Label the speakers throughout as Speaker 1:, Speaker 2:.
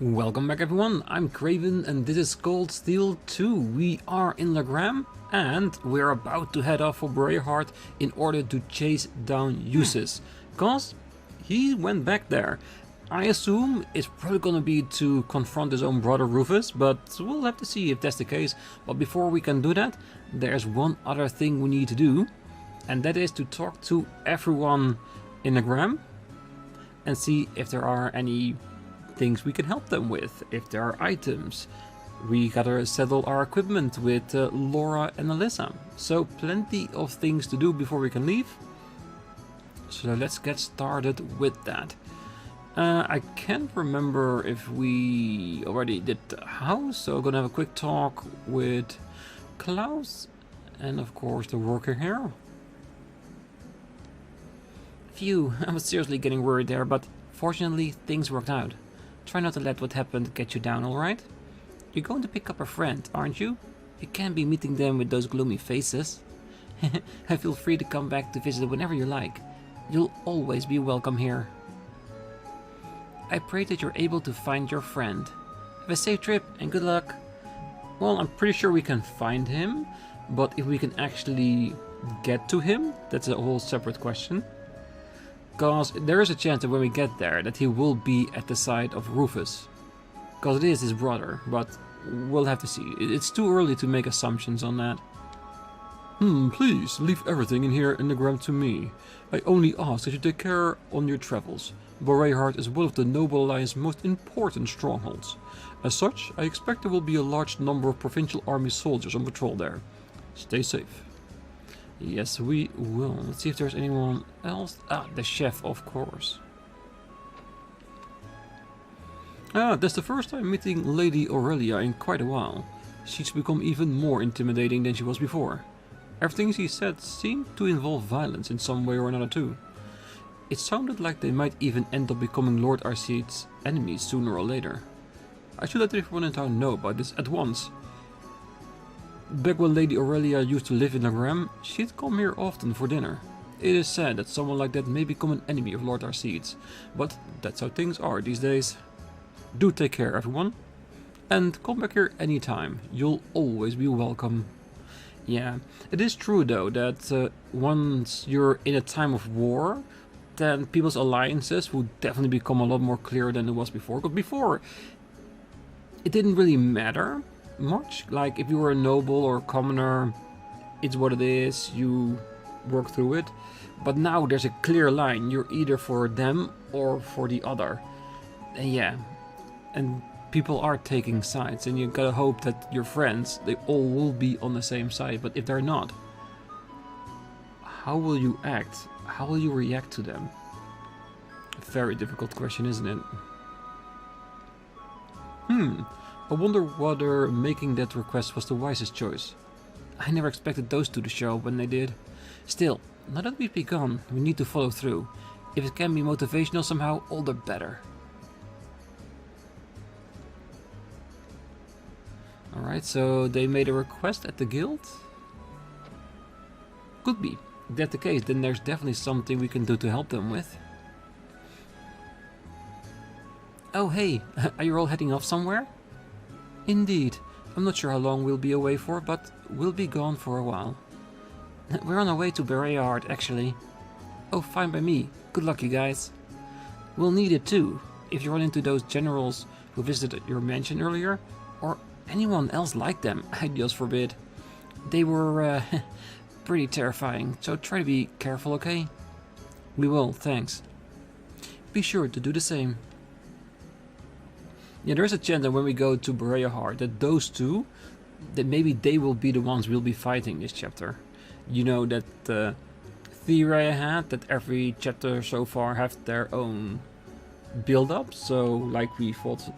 Speaker 1: Welcome back everyone, I'm Craven and this is Cold Steel 2. We are in Legram and we're about to head off for Heimdallr in order to chase down Usis. Cause he went back there. I assume it's probably gonna be to confront his own brother Rufus, but we'll have to see if that's the case. But before we can do that, there's one other thing we need to do, and that is to talk to everyone in Legram and see if there are any things we can help them with, if there are items. We gotta settle our equipment with Laura and Alyssa. So plenty of things to do before we can leave. So let's get started with that. I can't remember if we already did the house, so I'm gonna have a quick talk with Klaus and of course the worker here. Phew, I was seriously getting worried there, but fortunately things worked out. Try not to let what happened get you down, alright? You're going to pick up a friend, aren't you? You can't be meeting them with those gloomy faces. I feel free to come back to visit whenever you like. You'll always be welcome here. I pray that you're able to find your friend. Have a safe trip and good luck. Well, I'm pretty sure we can find him, but if we can actually get to him, that's a whole separate question. Because there is a chance that when we get there that he will be at the side of Rufus. Because it is his brother, but we'll have to see. It's too early to make assumptions on that. Please leave everything in here in the Legram to me. I only ask that you take care on your travels. Heimdallr is one of the Noble Alliance's most important strongholds. As such, I expect there will be a large number of provincial army soldiers on patrol there. Stay safe. Yes, we will. Let's see if there's anyone else. Ah, the chef, of course. Ah, that's the first time meeting Lady Aurelia in quite a while. She's become even more intimidating than she was before. Everything she said seemed to involve violence in some way or another too. It sounded like they might even end up becoming Lord Arcede's enemies sooner or later. I should let everyone in town know about this at once. Back when Lady Aurelia used to live in Legram, she'd come here often for dinner. It is sad that someone like that may become an enemy of Lord Arcede's, but that's how things are these days. Do take care, everyone. And come back here anytime, you'll always be welcome. Yeah, it is true though that once you're in a time of war, then people's alliances will definitely become a lot more clear than it was before. Because before, it didn't really matter much. Like if you were a noble or a commoner, it's what it is, you work through it. But now there's a clear line, you're either for them or for the other. And yeah, and people are taking sides, and you gotta hope that your friends, they all will be on the same side. But if they're not, how will you act? How will you react to them? A very difficult question, isn't it? I wonder whether making that request was the wisest choice. I never expected those two to show up when they did. Still, now that we've begun, we need to follow through. If it can be motivational somehow, all the better. Alright, so they made a request at the guild? Could be. If that's the case, then there's definitely something we can do to help them with. Oh hey, are you all heading off somewhere? Indeed. I'm not sure how long we'll be away for, but we'll be gone for a while. We're on our way to Heimdallr, actually. Oh, fine by me. Good luck, you guys. We'll need it too, if you run into those generals who visited your mansion earlier, or anyone else like them, I just forbid. They were, pretty terrifying, so try to be careful, okay? We will, thanks. Be sure to do the same. Yeah, there's a chance that when we go to Heimdallr, that those two, that maybe they will be the ones we'll be fighting this chapter. You know that theory I had, that every chapter so far have their own build-up. So, like we fought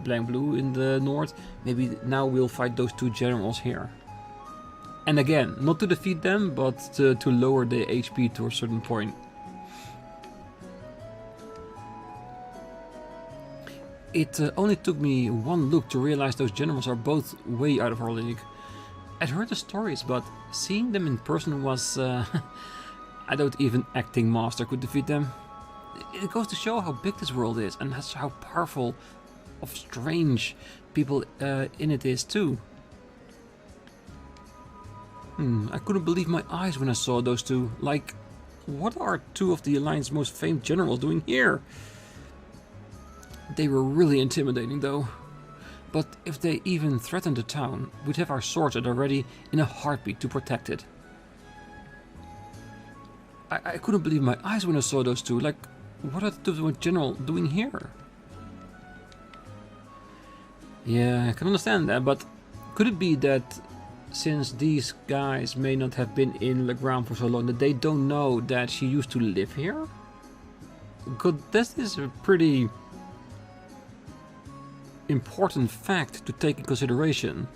Speaker 1: Blank Blue in the north, maybe now we'll fight those two generals here. And again, not to defeat them, but to lower the HP to a certain point. It only took me one look to realize those generals are both way out of our league. I'd heard the stories, but seeing them in person was... I don't even acting master could defeat them. It goes to show how big this world is and how powerful of strange people in it is too. I couldn't believe my eyes when I saw those two. Like, what are two of the Alliance's most famed generals doing here? They were really intimidating though. But if they even threatened the town, we'd have our swords at the ready in a heartbeat to protect it. I couldn't believe my eyes when I saw those two. Like, what are the two generals doing here? Yeah, I can understand that, but could it be that since these guys may not have been in Legram for so long, that they don't know that she used to live here? Because this is a pretty important fact to take in consideration.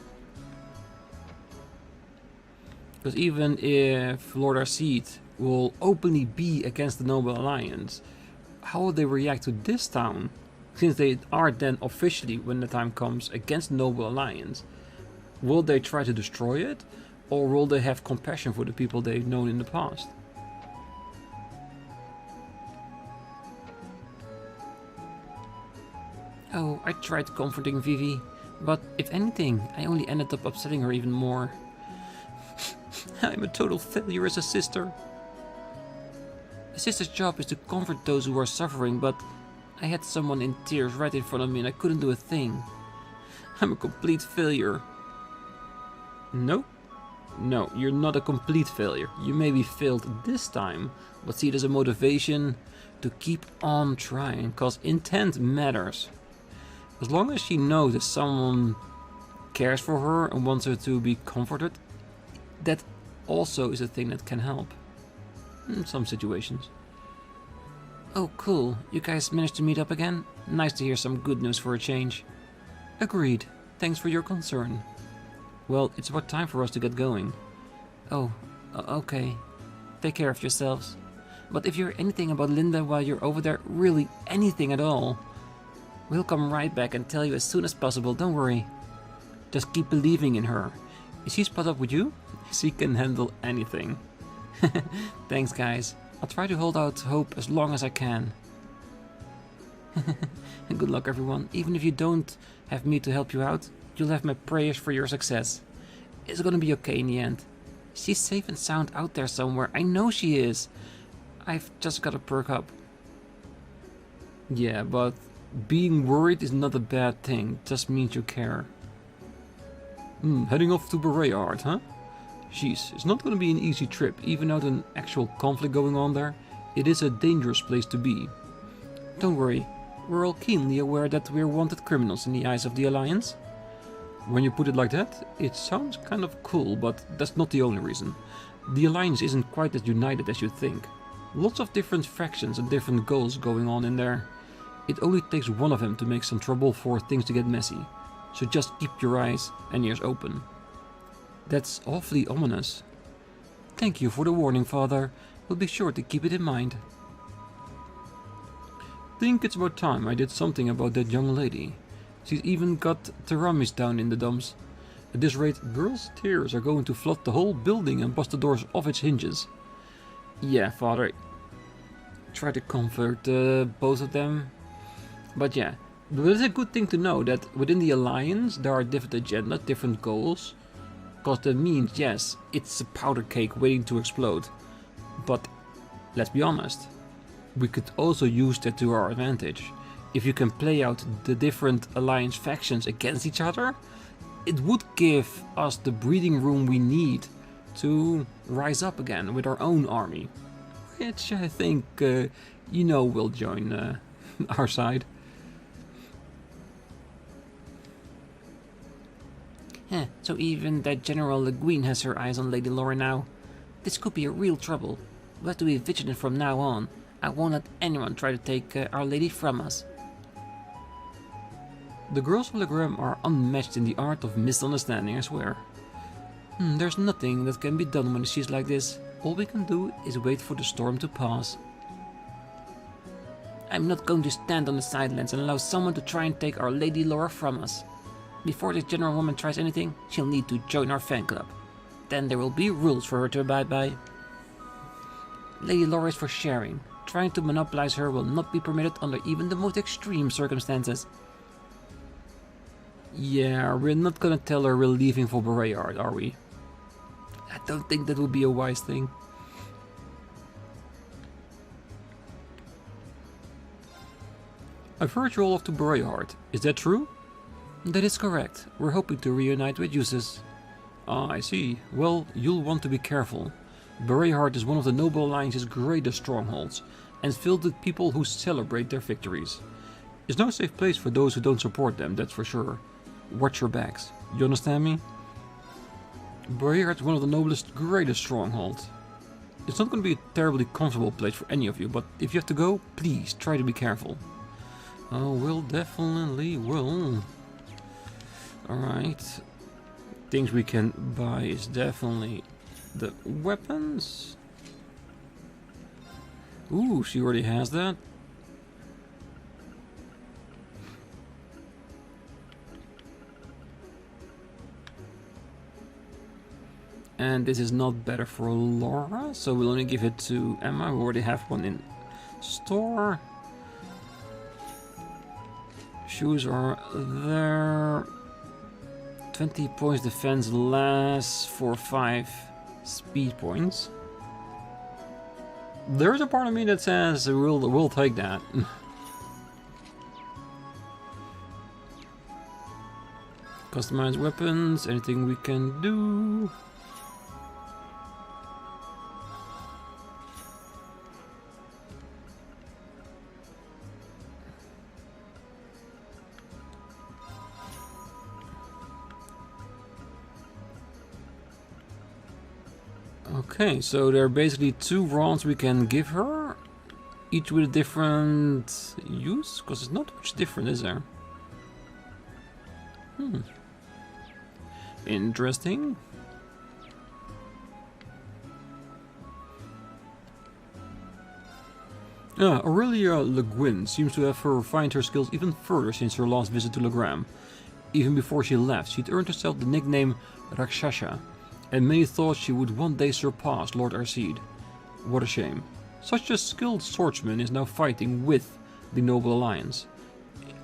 Speaker 1: Because even if Lord Arcite will openly be against the Noble Alliance, how will they react to this town? Since they are then officially, when the time comes, against the Noble Alliance, will they try to destroy it? Or will they have compassion for the people they've known in the past? Oh, I tried comforting Vivi, but if anything, I only ended up upsetting her even more. I'm a total failure as a sister. A sister's job is to comfort those who are suffering, but I had someone in tears right in front of me and I couldn't do a thing. I'm a complete failure. No? No, you're not a complete failure. You may be failed this time, but see it as a motivation to keep on trying, cause intent matters. As long as she knows that someone cares for her and wants her to be comforted, that also is a thing that can help. In some situations. Oh cool, you guys managed to meet up again? Nice to hear some good news for a change. Agreed, thanks for your concern. Well, it's about time for us to get going. Oh, okay. Take care of yourselves. But if you hear anything about Linda while you're over there, really anything at all, we'll come right back and tell you as soon as possible, don't worry. Just keep believing in her. Is she spot up with you? She can handle anything. Thanks guys. I'll try to hold out hope as long as I can. And good luck everyone. Even if you don't have me to help you out, you'll have my prayers for your success. It's gonna be okay in the end. She's safe and sound out there somewhere. I know she is. I've just gotta perk up. Yeah, but being worried is not a bad thing. Just means you care. Heading off to Bereyard, huh? Jeez, it's not going to be an easy trip, even without an actual conflict going on there. It is a dangerous place to be. Don't worry, we're all keenly aware that we're wanted criminals in the eyes of the Alliance. When you put it like that, it sounds kind of cool, but that's not the only reason. The Alliance isn't quite as united as you think. Lots of different factions and different goals going on in there. It only takes one of them to make some trouble for things to get messy. So just keep your eyes and ears open. That's awfully ominous. Thank you for the warning, Father. We'll be sure to keep it in mind. Think it's about time I did something about that young lady. She's even got Teramis down in the dumps. At this rate, girls' tears are going to flood the whole building and bust the doors off its hinges. Yeah, Father. Try to comfort both of them. But yeah, but it's a good thing to know that within the Alliance there are different agendas, different goals. Because that means, yes, it's a powder cake waiting to explode. But let's be honest, we could also use that to our advantage. If you can play out the different Alliance factions against each other, it would give us the breathing room we need to rise up again with our own army. Which I think, will join our side. So even that General Le Guin has her eyes on Lady Laura now. This could be a real trouble. We'll have to be vigilant from now on. I won't let anyone try to take Our Lady from us. The girls of Legram are unmatched in the art of misunderstanding, I swear. There's nothing that can be done when she's like this. All we can do is wait for the storm to pass. I'm not going to stand on the sidelines and allow someone to try and take Our Lady Laura from us. Before this general woman tries anything, she'll need to join our fan club. Then there will be rules for her to abide by. Lady Laura is for sharing. Trying to monopolize her will not be permitted under even the most extreme circumstances. Yeah, we're not gonna tell her we're leaving for Bereyard, are we? I don't think that would be a wise thing. I've heard you're all off to Bereyard. Is that true? That is correct. We're hoping to reunite with Uses. Ah, I see. Well, you'll want to be careful. Bereyard is one of the Noble Alliance's greatest strongholds, and filled with people who celebrate their victories. It's no safe place for those who don't support them, that's for sure. Watch your backs. You understand me? Bereyard is one of the noblest, greatest strongholds. It's not going to be a terribly comfortable place for any of you, but if you have to go, please try to be careful. Oh, we'll definitely will. Alright. Things we can buy is definitely the weapons. Ooh, she already has that. And this is not better for Laura, so we'll only give it to Emma. We already have one in store. Shoes are there. 20 points defense lasts for 5 speed points. There's a part of me that says we'll take that. Customized weapons, anything we can do. Okay, so there are basically 2 rounds we can give her, each with a different use, because it's not much different, is there? Interesting. Aurelia Le Guin seems to have refined her skills even further since her last visit to Legram. Even before she left, she'd earned herself the nickname Rakshasha, and many thought she would one day surpass Lord Arcide. What a shame. Such a skilled swordsman is now fighting with the Noble Alliance.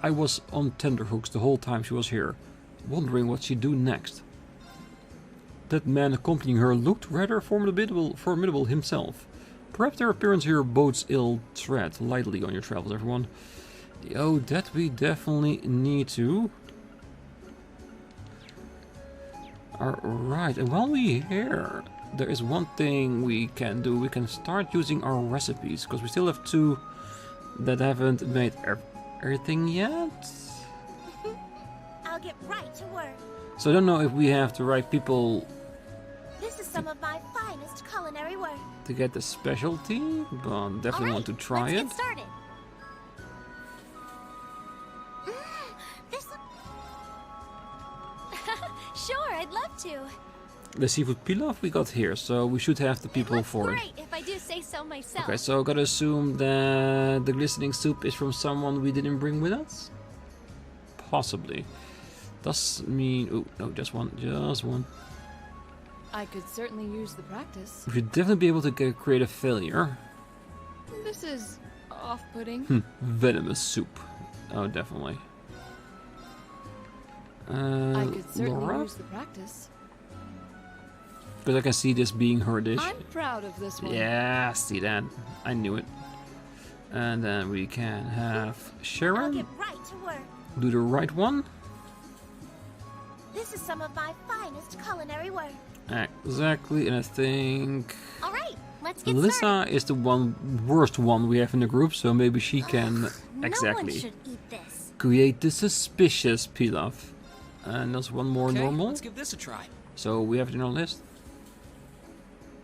Speaker 1: I was on tenterhooks the whole time she was here, wondering what she'd do next. That man accompanying her looked rather formidable himself. Perhaps their appearance here bodes ill. Tread lightly on your travels, everyone. Oh, that we definitely need to. Alright, and while we're here, there is one thing we can do. We can start using our recipes, because we still have 2 that haven't made everything yet.
Speaker 2: I'll get right to work.
Speaker 1: So I don't know if we have the right people.
Speaker 2: This is some of my finest culinary work.
Speaker 1: To get the specialty, but definitely want to try it.
Speaker 2: Let's get started. This Sure, I'd love to.
Speaker 1: The seafood pilaf we got here, so we should have the people for it.
Speaker 2: Great, if I do say so myself.
Speaker 1: Okay, so I gotta assume that the glistening soup is from someone we didn't bring with us? Possibly. Does mean... Oh, no, just one.
Speaker 3: I could certainly use the practice.
Speaker 1: We should definitely be able to create a failure.
Speaker 3: This is off-putting.
Speaker 1: Venomous soup. Oh, definitely.
Speaker 3: I could certainly
Speaker 1: Laura?
Speaker 3: use the practice.
Speaker 1: Because I can see this being her dish.
Speaker 3: I'm proud of this one.
Speaker 1: Yeah, see that. I knew it. And then we can have
Speaker 2: I'll
Speaker 1: Sharon
Speaker 2: get right to work.
Speaker 1: do the right one.
Speaker 2: This is some of my finest culinary work.
Speaker 1: Exactly, and I think
Speaker 2: All right, let's get
Speaker 1: Melissa
Speaker 2: started.
Speaker 1: is the worst one we have in the group, so maybe she can
Speaker 2: No one
Speaker 1: exactly
Speaker 2: should eat this.
Speaker 1: create the suspicious pilaf. And there's one more
Speaker 4: Okay,
Speaker 1: normal.
Speaker 4: let's give this a try.
Speaker 1: So we have it in our list.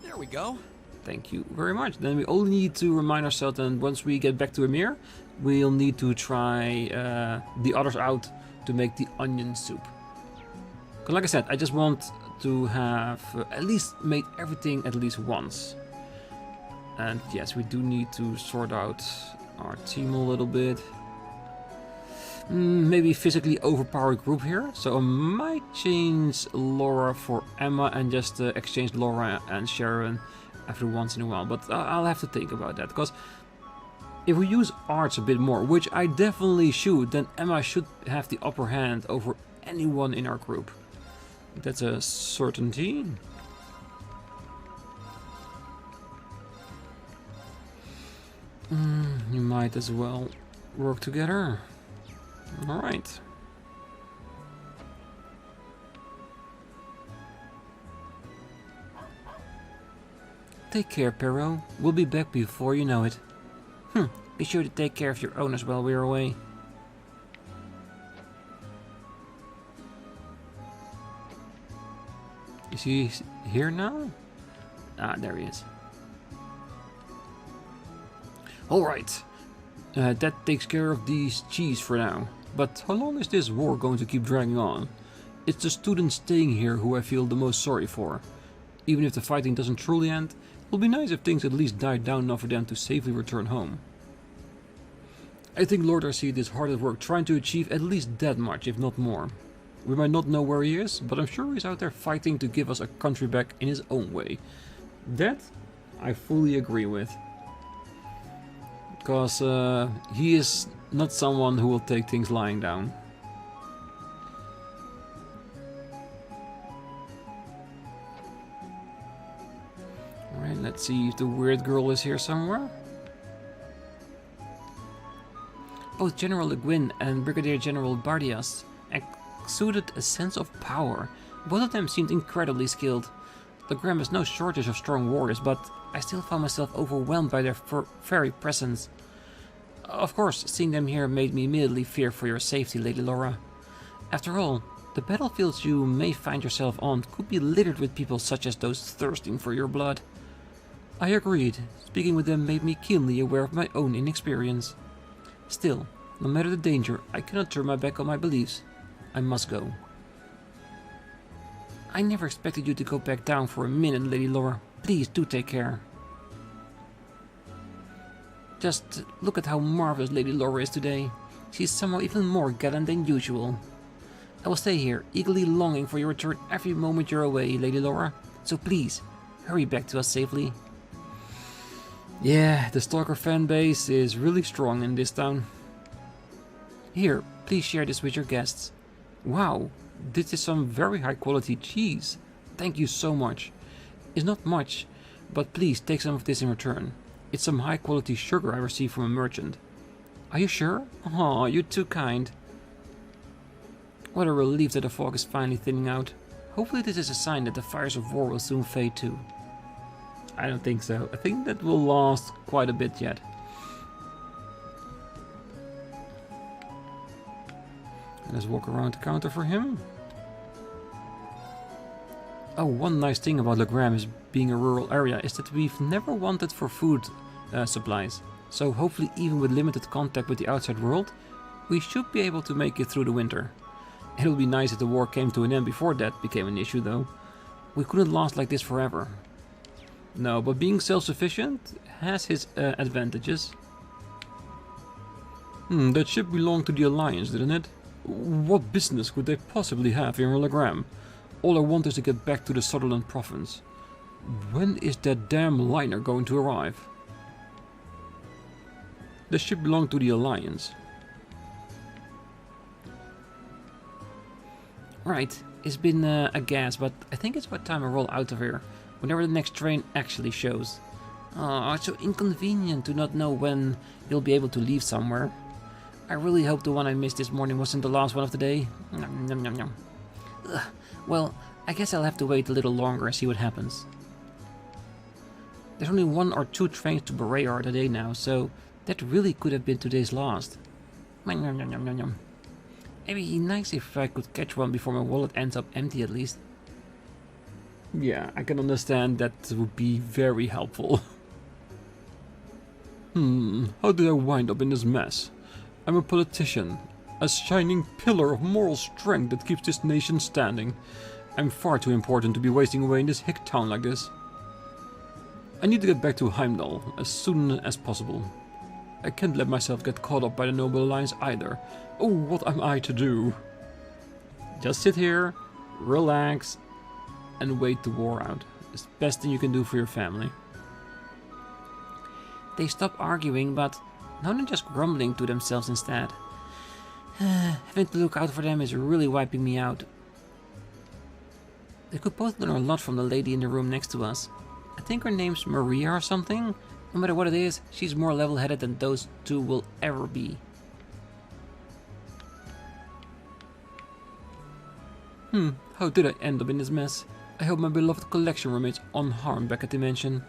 Speaker 4: There we go.
Speaker 1: Thank you very much. Then we only need to remind ourselves that once we get back to Emir, we'll need to try the others out to make the onion soup. Because like I said, I just want to have at least made everything at least once. And yes, we do need to sort out our team a little bit. Maybe physically overpowered group here. So I might change Laura for Emma and just exchange Laura and Sharon after once in a while. But I'll have to think about that. Because If we use arts a bit more, which I definitely should, then Emma should have the upper hand over anyone in our group. That's a certainty. You might as well work together. Alright. Take care, Perro. We'll be back before you know it. Be sure to take care of your owners while we're away. Is he here now? Ah, there he is. Alright. That takes care of these cheese for now. But how long is this war going to keep dragging on? It's the students staying here who I feel the most sorry for. Even if the fighting doesn't truly end, it will be nice if things at least died down enough for them to safely return home. I think Lord Arcede is hard at work trying to achieve at least that much, if not more. We might not know where he is, but I'm sure he's out there fighting to give us a country back in his own way. That I fully agree with. Because he is not someone who will take things lying down. Alright, let's see if the weird girl is here somewhere. Both General Le Guin and Brigadier General Bardias exuded a sense of power. Both of them seemed incredibly skilled. Legram has no shortage of strong warriors, but I still found myself overwhelmed by their very presence. Of course, seeing them here made me immediately fear for your safety, Lady Laura. After all, the battlefields you may find yourself on could be littered with people such as those thirsting for your blood. I agreed. Speaking with them made me keenly aware of my own inexperience. Still, no matter the danger, I cannot turn my back on my beliefs. I must go. I never expected you to go back down for a minute, Lady Laura. Please do take care. Just look at how marvelous Lady Laura is today. She's somehow even more gallant than usual. I will stay here, eagerly longing for your return every moment you're away, Lady Laura. So please, hurry back to us safely. Yeah, the Stalker fanbase is really strong in this town. Here, please share this with your guests. Wow, this is some very high quality cheese. Thank you so much. It's not much, but please take some of this in return. It's some high quality sugar I received from a merchant. Are you sure? Aw, you're too kind. What a relief that the fog is finally thinning out. Hopefully this is a sign that the fires of war will soon fade too. I don't think so. I think that will last quite a bit yet. Let's walk around the counter for him. Oh, one nice thing about Legram is being a rural area is that we've never wanted for food supplies. So hopefully even with limited contact with the outside world, we should be able to make it through the winter. It would be nice if the war came to an end before that became an issue though. We couldn't last like this forever. No, but being self-sufficient has its advantages. That ship belonged to the Alliance, didn't it? What business could they possibly have here in Legram? All I want is to get back to the Sutherland province. When is that damn liner going to arrive? The ship belonged to the Alliance. Right, it's been a gas, but I think it's about time I roll out of here. Whenever the next train actually shows. Oh, it's so inconvenient to not know when you'll be able to leave somewhere. I really hope the one I missed this morning wasn't the last one of the day. Nom, nom, nom, nom. Ugh. Well, I guess I'll have to wait a little longer and see what happens. There's only 1 or 2 trains to Berear today now, so that really could have been today's last. Nom, nom, nom, nom, nom. It'd be nice if I could catch one before my wallet ends up empty at least. Yeah, I can understand that would be very helpful. How did I wind up in this mess? I'm a politician, a shining pillar of moral strength that keeps this nation standing. I'm far too important to be wasting away in this hick town like this. I need to get back to Heimdallr as soon as possible. I can't let myself get caught up by the Noble Alliance either. Oh, what am I to do? Just sit here, relax, and wait the war out. It's the best thing you can do for your family. They stopped arguing, but Now they're just grumbling to themselves instead. Having to look out for them is really wiping me out. They could both learn a lot from the lady in the room next to us. I think her name's Maria or something. No matter what it is, she's more level-headed than those two will ever be. How did I end up in this mess? I hope my beloved collection remains unharmed back at the mansion.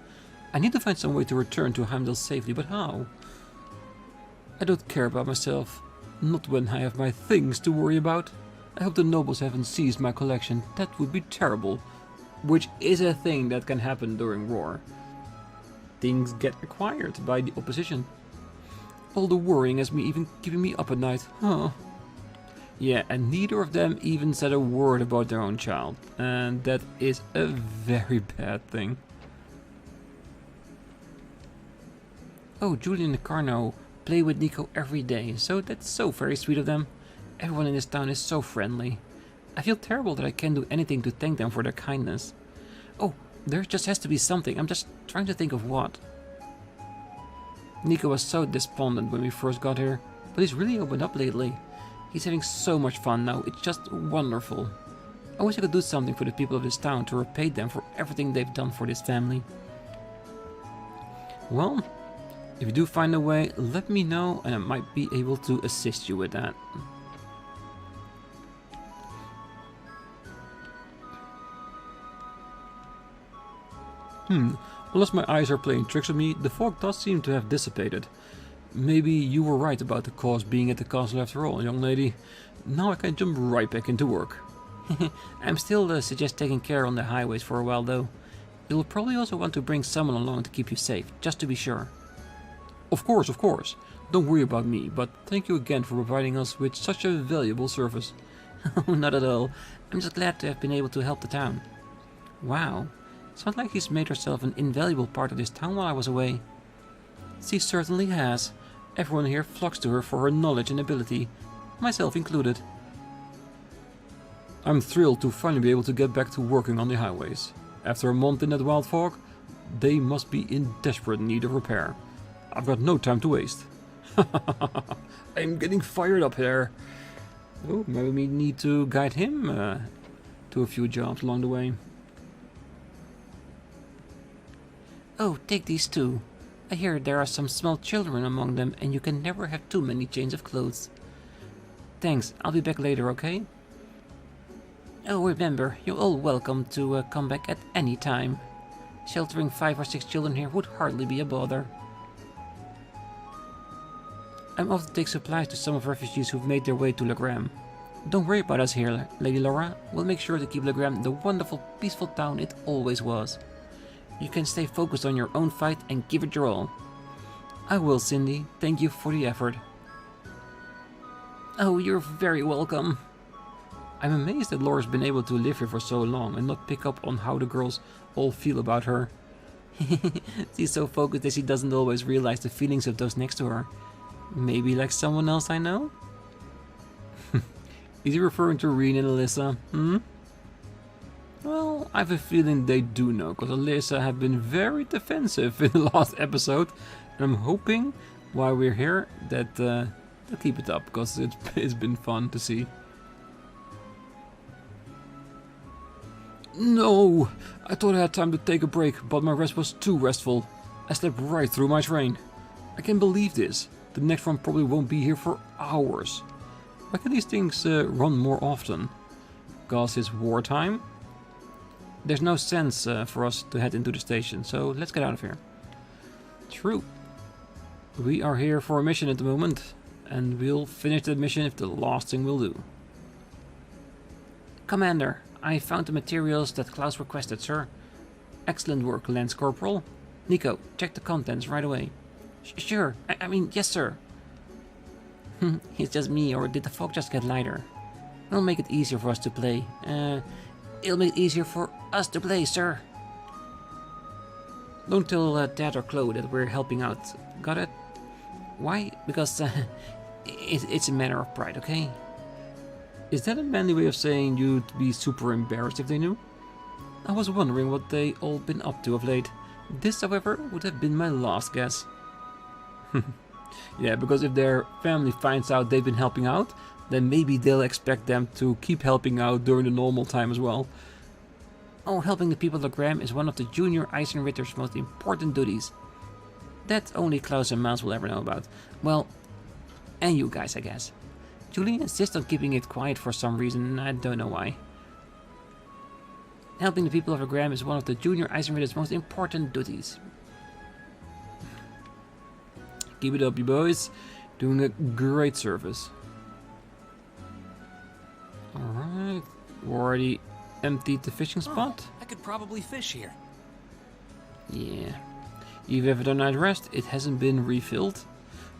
Speaker 1: I need to find some way to return to Heimdallr safely, but how? I don't care about myself. Not when I have my things to worry about. I hope the nobles haven't seized my collection. That would be terrible. Which is a thing that can happen during war. Things get acquired by the opposition. All the worrying has me even keeping me up at night. Huh. Yeah, and neither of them even said a word about their own child. And that is a very bad thing. Oh, Julian and Carno play with Nico every day, so that's so very sweet of them. Everyone in this town is so friendly. I feel terrible that I can't do anything to thank them for their kindness. Oh, there just has to be something. I'm just trying to think of what. Nico was so despondent when we first got here, but he's really opened up lately. He's having so much fun now, it's just wonderful. I wish I could do something for the people of this town to repay them for everything they've done for this family. Well, if you do find a way, let me know and I might be able to assist you with that. Unless my eyes are playing tricks on me, the fog does seem to have dissipated. Maybe you were right about the cause being at the castle after all, young lady. Now I can jump right back into work. I'm still suggest taking care on the highways for a while though. You'll probably also want to bring someone along to keep you safe, just to be sure. Of course, of course. Don't worry about me, but thank you again for providing us with such a valuable service. Not at all. I'm just glad to have been able to help the town. Wow. Sounds like she's made herself an invaluable part of this town while I was away. She certainly has. Everyone here flocks to her for her knowledge and ability, myself included. I'm thrilled to finally be able to get back to working on the highways. After a month in that wild fog, they must be in desperate need of repair. I've got no time to waste. I'm getting fired up here. Oh, maybe we need to guide him to a few jobs along the way. Oh, take these two. I hear there are some small children among them and you can never have too many changes of clothes. Thanks, I'll be back later, okay? Oh, remember, you're all welcome to come back at any time. Sheltering 5 or 6 children here would hardly be a bother. I'm off to take supplies to some of the refugees who've made their way to Legram. Don't worry about us here, Lady Laura. We'll make sure to keep Legram the wonderful, peaceful town it always was. You can stay focused on your own fight and give it your all. I will, Cindy. Thank you for the effort. Oh, you're very welcome. I'm amazed that Laura's been able to live here for so long and not pick up on how the girls all feel about her. She's so focused that she doesn't always realize the feelings of those next to her. Maybe like someone else I know? Is he referring to Rean and Alyssa? Well, I have a feeling they do know, because Alyssa have been very defensive in the last episode. And I'm hoping, while we're here, that they'll keep it up, because it's been fun to see. No! I thought I had time to take a break, but my rest was too restful. I slept right through my train. I can't believe this. The next one probably won't be here for hours. Why can these things run more often? Because it's wartime? There's no sense for us to head into the station, so let's get out of here. True. We are here for a mission at the moment, and we'll finish the mission if the last thing will do. Commander, I found the materials that Klaus requested, sir. Excellent work, Lance Corporal. Nico, check the contents right away. Sure, I mean, yes, sir. It's just me, or did the fog just get lighter? It'll make it easier for us to play. It'll make it easier for us to play, sir. Don't tell Dad or Chloe that we're helping out. Got it? Why? Because it's a matter of pride, okay? Is that a manly way of saying you'd be super embarrassed if they knew? I was wondering what they all been up to of late. This, however, would have been my last guess. Yeah, because if their family finds out they've been helping out, then maybe they'll expect them to keep helping out during the normal time as well. Oh, helping the people of Legram is one of the junior Eisenritter's most important duties. That only Klaus and Miles will ever know about. Well, and you guys, I guess. Julie insists on keeping it quiet for some reason, I don't know why. Helping the people of Legram is one of the junior Eisenritter's most important duties. Keep it up, you boys. Doing a great service. Alright, we already emptied the fishing spot.
Speaker 4: I could probably fish here.
Speaker 1: Yeah. Even if I don't have rest, it hasn't been refilled.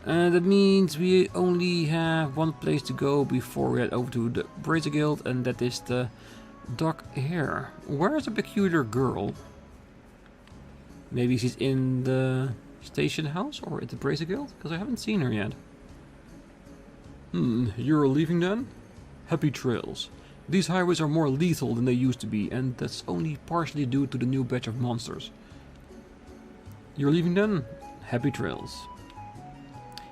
Speaker 1: That means we only have one place to go before we head over to the Brazier Guild, and that is the dock here. Where is the peculiar girl? Maybe she's in the station house or at the Brazier Guild? Because I haven't seen her yet. You're leaving then? Happy trails. These highways are more lethal than they used to be, and that's only partially due to the new batch of monsters. You're leaving then? Happy trails.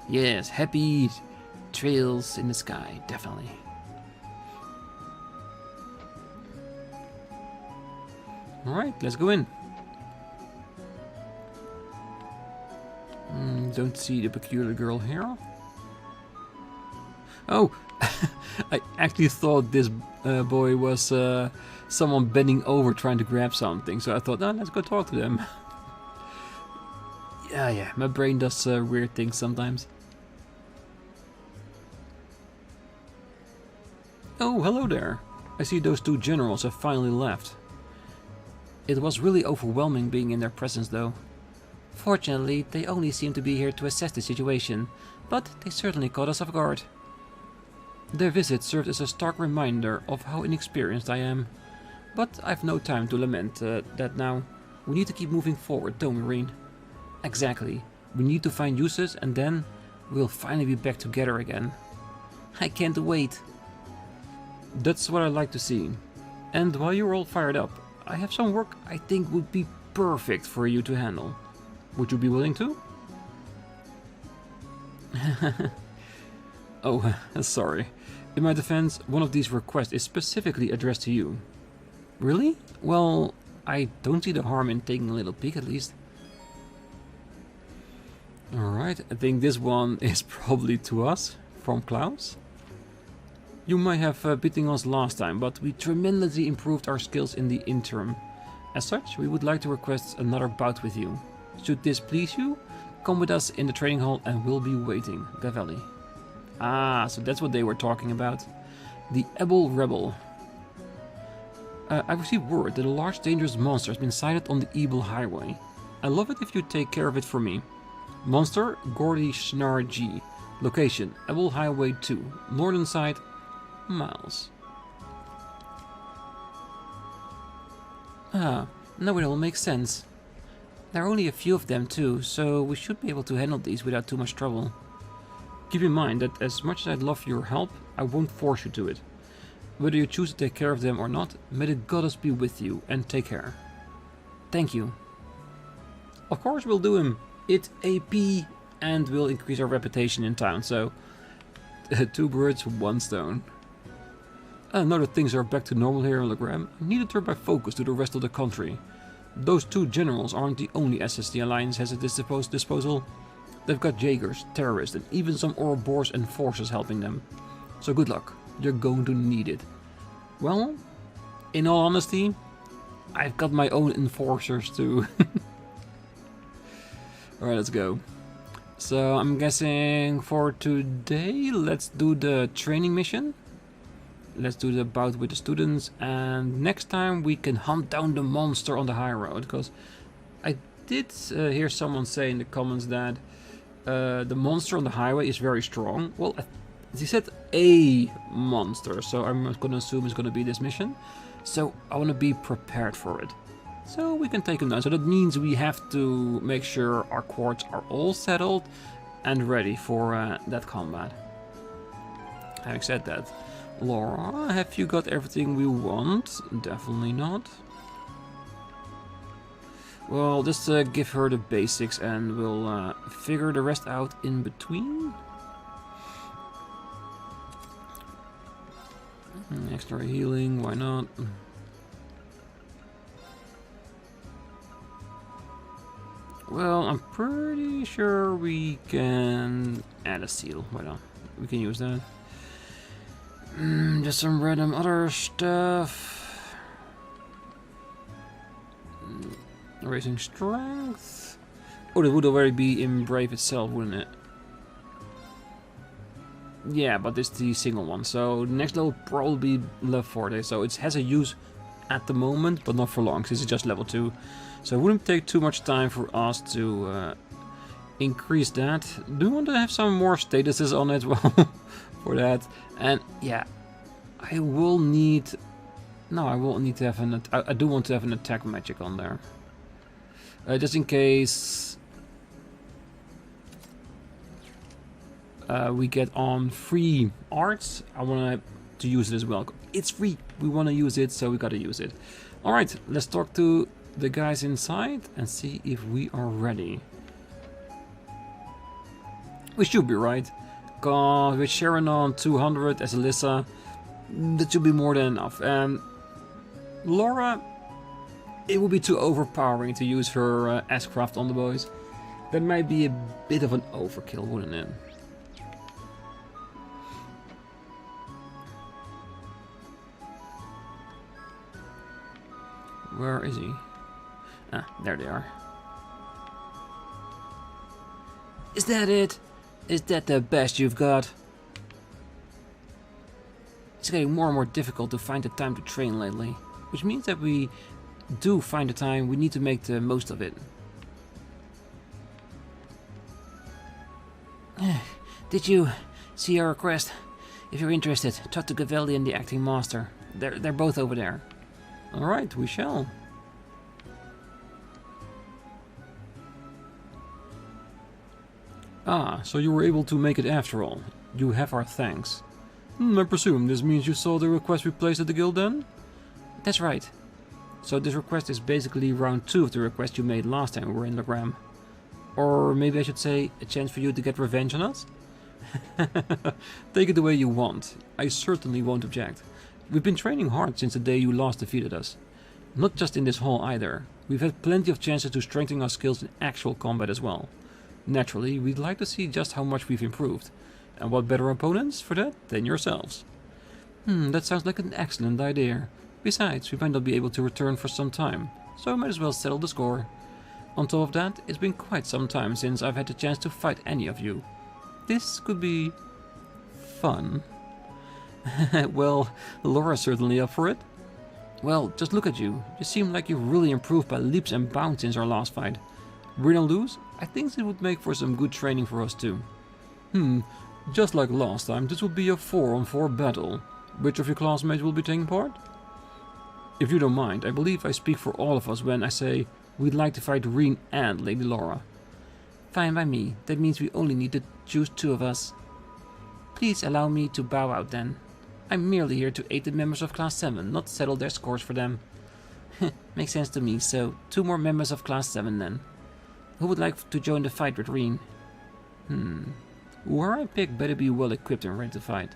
Speaker 1: Yes, happy trails in the sky, definitely. Alright, let's go in. Don't see the peculiar girl here. Oh, I actually thought this boy was someone bending over trying to grab something. So I thought, let's go talk to them. Yeah, my brain does weird things sometimes. Oh, hello there. I see those two generals have finally left. It was really overwhelming being in their presence though. Fortunately, they only seem to be here to assess the situation, but they certainly caught us off guard. Their visit served as a stark reminder of how inexperienced I am. But I've no time to lament that now. We need to keep moving forward, don't we, Rean? Exactly. We need to find uses and then we'll finally be back together again. I can't wait. That's what I like to see. And while you're all fired up, I have some work I think would be perfect for you to handle. Would you be willing to? Oh, sorry. In my defense, one of these requests is specifically addressed to you. Really? Well, I don't see the harm in taking a little peek at least. Alright, I think this one is probably to us, from Klaus. You might have beaten us last time, but we tremendously improved our skills in the interim. As such, we would like to request another bout with you. Should this please you, come with us in the training hall and we'll be waiting. Befell. Ah, so that's what they were talking about. The Rebel. I've received word that a large dangerous monster has been sighted on the Ebel Highway. I love it if you take care of it for me. Monster, Gordy Schnar G. Location, Ebel Highway 2. Northern side, Miles. Ah, now it all makes sense. There are only a few of them too, so we should be able to handle these without too much trouble. Keep in mind that as much as I'd love your help, I won't force you to it. Whether you choose to take care of them or not, may the goddess be with you, and take care. Thank you. Of course we'll do him. It's AP, and we'll increase our reputation in town, so... 2 birds, 1 stone. Now that things are back to normal here in Legram, I need to turn my focus to the rest of the country. Those 2 generals aren't the only assets the Alliance has at its disposal. They've got Jaegers, terrorists, and even some Ouroboros enforcers helping them. So good luck, you're going to need it. Well, in all honesty, I've got my own enforcers too. Alright, let's go. So I'm guessing for today, let's do the training mission. Let's do the bout with the students, and next time we can hunt down the monster on the high road, because I did hear someone say in the comments that the monster on the highway is very strong. Well, he said a monster, so I'm going to assume it's going to be this mission. So I want to be prepared for it. So we can take him down. So that means we have to make sure our quartz are all settled and ready for that combat. Having said that, Laura, have you got everything we want? Definitely not. Well, just give her the basics and we'll figure the rest out in between. Extra healing, why not? Well, I'm pretty sure we can add a seal. Why not? We can use that. Just some random other stuff. Raising strength. Oh, that would already be in Brave itself, wouldn't it? Yeah, but it's the single one. So the next level probably be level 40. So it has a use at the moment, but not for long, since it's just level 2. So it wouldn't take too much time for us to increase that. Do you want to have some more statuses on it? Well, for that. And yeah, I will need... No, I will need to have an... I do want to have an attack magic on there. Just in case... we get on free arts, I want to use it as well. It's free, we want to use it, so we gotta use it. Alright, let's talk to the guys inside and see if we are ready. We should be right, because with Sharon on 200 as Alyssa, that should be more than enough. And Laura, it would be too overpowering to use her S-craft on the boys. That might be a bit of an overkill, wouldn't it? Where is he? Ah, there they are. Is that it? Is that the best you've got? It's getting more and more difficult to find the time to train lately, which means that we do find the time, we need to make the most of it. Did you see our request? If you're interested, talk to Gavelli and the acting master. They're both over there. Alright, we shall. Ah, so you were able to make it after all. You have our thanks. I presume this means you saw the request we placed at the guild then? That's right. So this request is basically round 2 of the request you made last time we were in Legram. Or maybe I should say, a chance for you to get revenge on us? Take it the way you want. I certainly won't object. We've been training hard since the day you last defeated us. Not just in this hall either. We've had plenty of chances to strengthen our skills in actual combat as well. Naturally, we'd like to see just how much we've improved. And what better opponents for that than yourselves? That sounds like an excellent idea. Besides, we might not be able to return for some time, so I might as well settle the score. On top of that, it's been quite some time since I've had the chance to fight any of you. This could be... fun. Well, Laura's certainly up for it. Well, just look at you. You seem like you've really improved by leaps and bounds since our last fight. Win or lose, I think it would make for some good training for us too. Just like last time, this will be a 4-on-4 battle. Which of your classmates will be taking part? If you don't mind, I believe I speak for all of us when I say we'd like to fight Rean and Lady Laura. Fine by me. That means we only need to choose 2 of us. Please allow me to bow out then. I'm merely here to aid the members of Class 7, not settle their scores for them. Makes sense to me, so 2 more members of Class 7 then. Who would like to join the fight with Rean? Whoever I pick better be well equipped and ready to fight.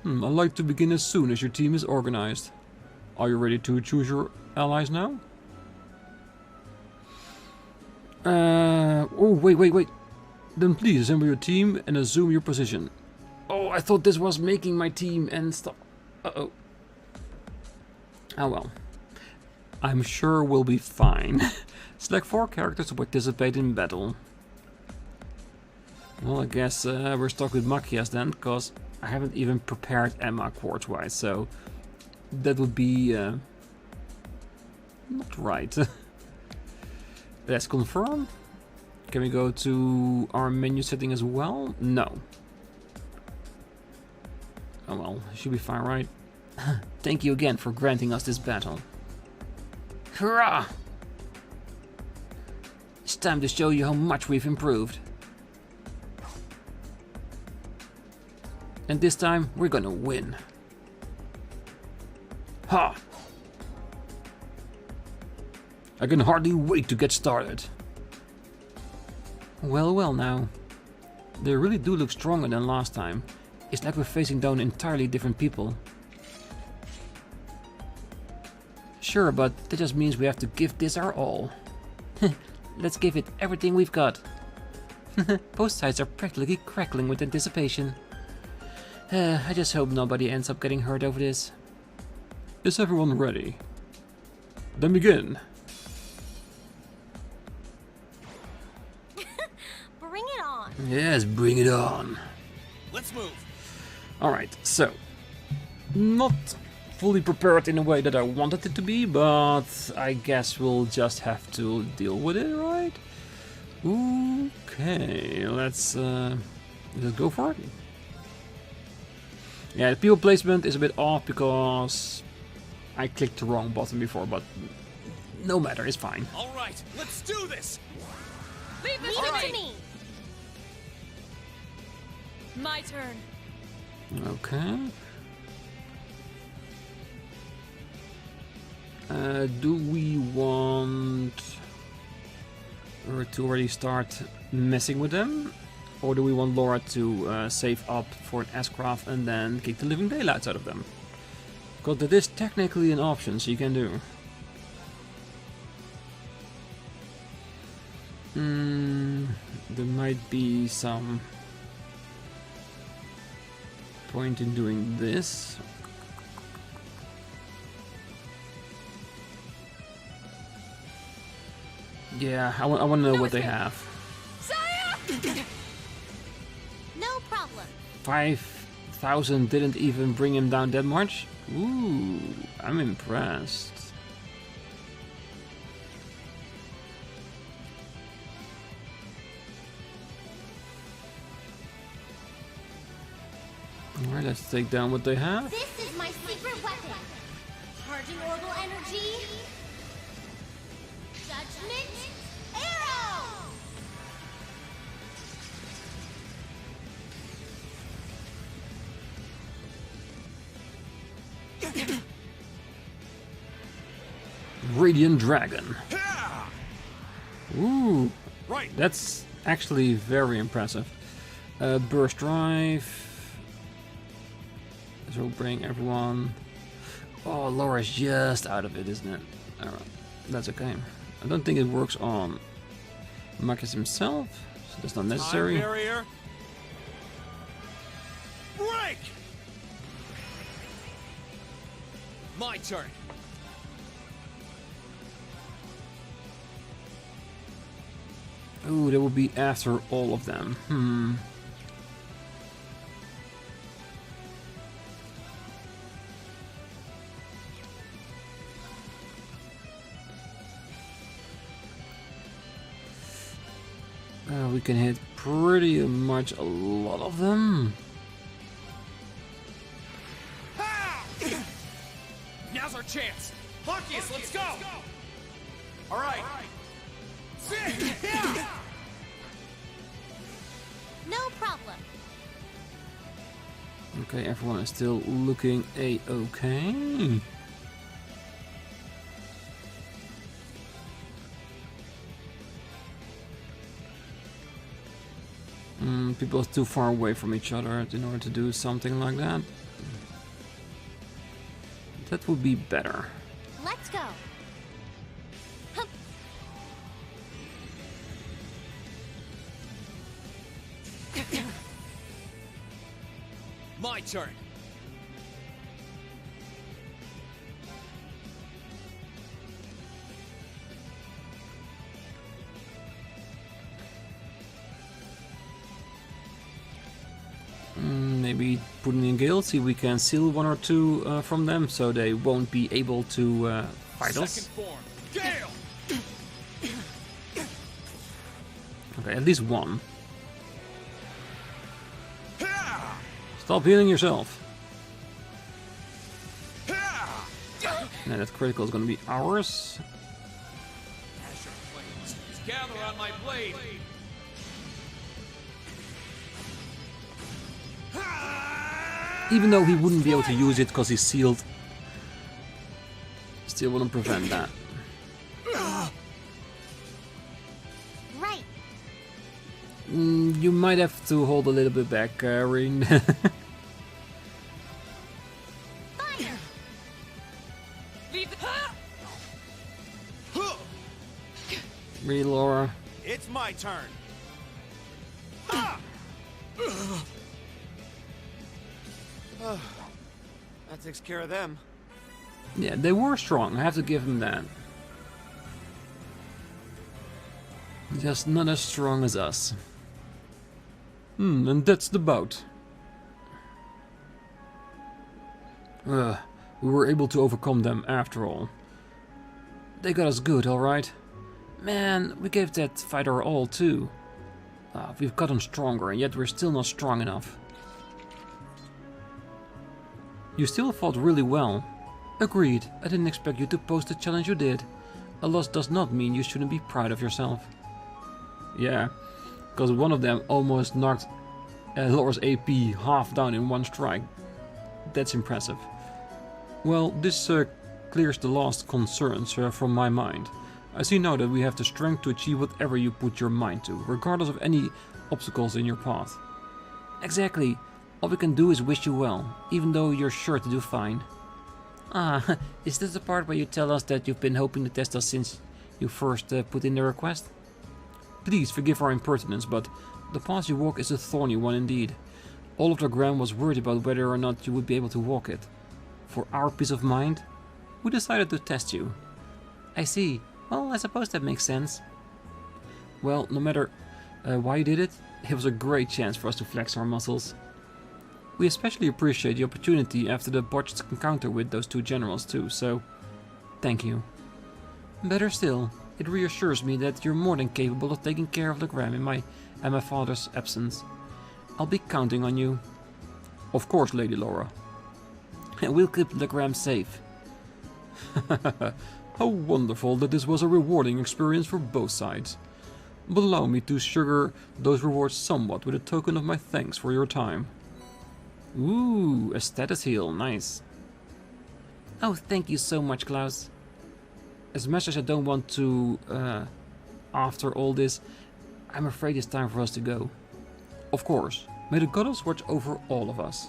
Speaker 1: I'd like to begin as soon as your team is organized. Are you ready to choose your allies now? Oh, wait. Then please assemble your team and assume your position. Oh, I thought this was making my team and stuff. Uh-oh. Oh well. I'm sure we'll be fine. Select 4 characters to participate in battle. Well, I guess we're stuck with Machias then, because I haven't even prepared Emma quartz-wise, so that would be not right. Let's confirm. Can we go to our menu setting as well? No. Oh well, should be fine, right? Thank you again for granting us this battle. Hurrah! It's time to show you how much we've improved. And this time, we're gonna win. Ha! I can hardly wait to get started. Well, well now. They really do look stronger than last time. It's like we're facing down entirely different people. Sure, but that just means we have to give this our all. Let's give it everything we've got. Both sides are practically crackling with anticipation. I just hope nobody ends up getting hurt over this.
Speaker 5: Is everyone ready? Then begin.
Speaker 2: Bring it on.
Speaker 1: Yes, bring it on.
Speaker 4: Let's move.
Speaker 1: Alright, so. Not fully prepared in a way that I wanted it to be, but I guess we'll just have to deal with it, right? Okay, let's go for it. Yeah, the people placement is a bit off because I clicked the wrong button before, but no matter, it's fine.
Speaker 4: All right, let's do this.
Speaker 3: Leave this to me. My turn.
Speaker 1: Okay. Do we want her to already start messing with them? Or do we want Laura to save up for an S-craft and then kick the living daylights out of them? Because that is technically an option, so you can do. There might be some point in doing this. Yeah, I want to know what they have.
Speaker 2: No problem.
Speaker 1: 5,000 didn't even bring him down that much? Ooh, I'm impressed. Alright, let's take down what they have.
Speaker 2: This is my secret weapon. Charging orbital energy. Judgment arrow.
Speaker 1: Radiant Dragon. Ooh,
Speaker 4: Right.
Speaker 1: that's actually very impressive. Burst Drive. This will bring everyone. Oh, Laura's just out of it, isn't it? Alright, that's okay. I don't think it works on Marcus himself, so that's not necessary.
Speaker 4: Time barrier. Break. My turn.
Speaker 1: Ooh, that would be after all of them. We can hit pretty much a lot of them.
Speaker 4: Now's our chance. Hawkies, let's go. All right.
Speaker 2: No problem.
Speaker 1: Okay, everyone is still looking a-okay. People are too far away from each other in order to do something like that. That would be better.
Speaker 2: Let's go. Hup.
Speaker 4: My turn.
Speaker 1: Maybe putting in guild, see if we can seal one or two from them, so they won't be able to fight us.
Speaker 4: Second form. Gale.
Speaker 1: Okay, at least one. Stop healing yourself. Now that critical is going to be ours.
Speaker 4: Azure flames. Gather on my blade.
Speaker 1: Even though he wouldn't be able to use it because he's sealed, still wouldn't prevent that. You might have to hold a little bit back, Rean.
Speaker 3: Leave the
Speaker 1: Really, Laura?
Speaker 4: It's my turn. That takes care of them.
Speaker 1: Yeah, they were strong. I have to give them that. Just not as strong as us. And that's the bout. We were able to overcome them after all. They got us good, alright. Man, we gave that fight our all too. We've gotten stronger, and yet we're still not strong enough. You still fought really well. Agreed, I didn't expect you to pose the challenge you did. A loss does not mean you shouldn't be proud of yourself. Yeah, because one of them almost knocked Laura's AP half down in one strike. That's impressive. Well, this clears the last concerns from my mind. I see now that we have the strength to achieve whatever you put your mind to, regardless of any obstacles in your path. Exactly. All we can do is wish you well, even though you're sure to do fine. Ah, is this the part where you tell us that you've been hoping to test us since you first put in the request? Please forgive our impertinence, but the path you walk is a thorny one indeed. All of Legram was worried about whether or not you would be able to walk it. For our peace of mind, we decided to test you. I see. Well, I suppose that makes sense. Well, no matter why you did it, it was a great chance for us to flex our muscles. We especially appreciate the opportunity after the botched encounter with those two generals too, so thank you. Better still, it reassures me that you're more than capable of taking care of Legram in my father's absence. I'll be counting on you. Of course, Lady Laura. We'll keep Legram safe. How wonderful that this was a rewarding experience for both sides. But allow me to sugar those rewards somewhat with a token of my thanks for your time. Ooh, a status heal, nice. Oh, thank you so much, Klaus. As much as I don't want to, after all this, I'm afraid it's time for us to go. Of course, may the goddess watch over all of us.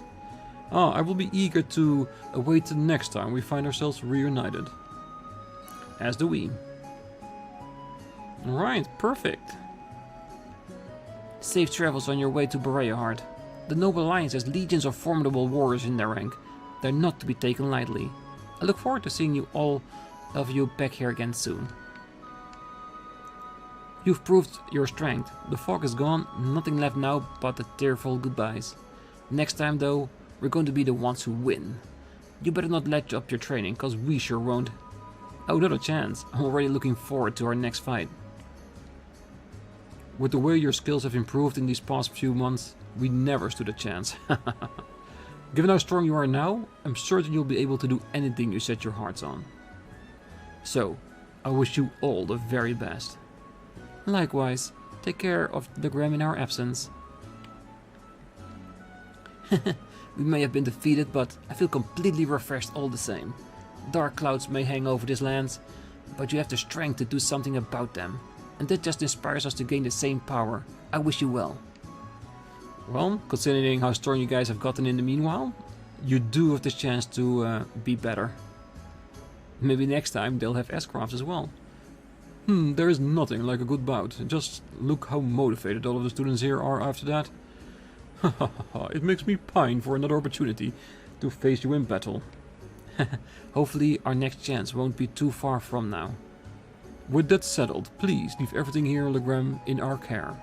Speaker 1: I will be eager to await the next time we find ourselves reunited. As do we. Alright, perfect. Safe travels on your way to Bereahard. The Noble Alliance has legions of formidable warriors in their rank. They're not to be taken lightly. I look forward to seeing you all of you back here again soon. You've proved your strength. The fog is gone, nothing left now but the tearful goodbyes. Next time though, we're going to be the ones who win. You better not let up your training, cause we sure won't. Oh, not a chance. I'm already looking forward to our next fight. With the way your skills have improved in these past few months, we never stood a chance. Given how strong you are now, I'm certain you'll be able to do anything you set your hearts on. So, I wish you all the very best. Likewise, take care of Legram in our absence. We may have been defeated, but I feel completely refreshed all the same. Dark clouds may hang over this land, but you have the strength to do something about them. And that just inspires us to gain the same power. I wish you well. Well, considering how strong you guys have gotten in the meanwhile, you do have the chance to be better. Maybe next time they'll have S-crafts as well. There is nothing like a good bout. Just look how motivated all of the students here are after that. It makes me pine for another opportunity to face you in battle. Hopefully our next chance won't be too far from now. With that settled, please leave everything here in Legram in our care.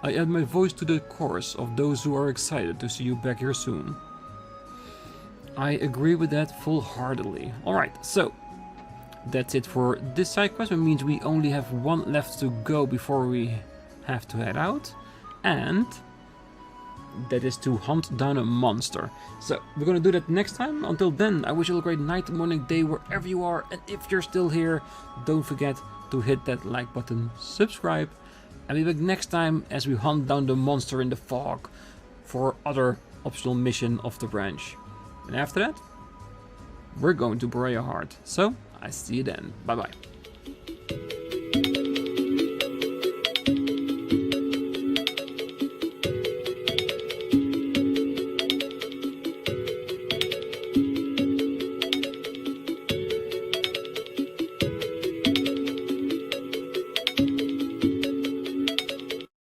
Speaker 1: I add my voice to the chorus of those who are excited to see you back here soon. I agree with that full-heartedly. Alright, so that's it for this side quest. It means we only have one left to go before we have to head out. And that is to hunt down a monster. So we're gonna do that next time. Until then, I wish you all a great night, morning, day, wherever you are. And if you're still here, don't forget to hit that like button, subscribe, and be back next time as we hunt down the monster in the fog for other optional mission of the branch. And after that, we're going to Bereahard. So, I see you then. Bye bye.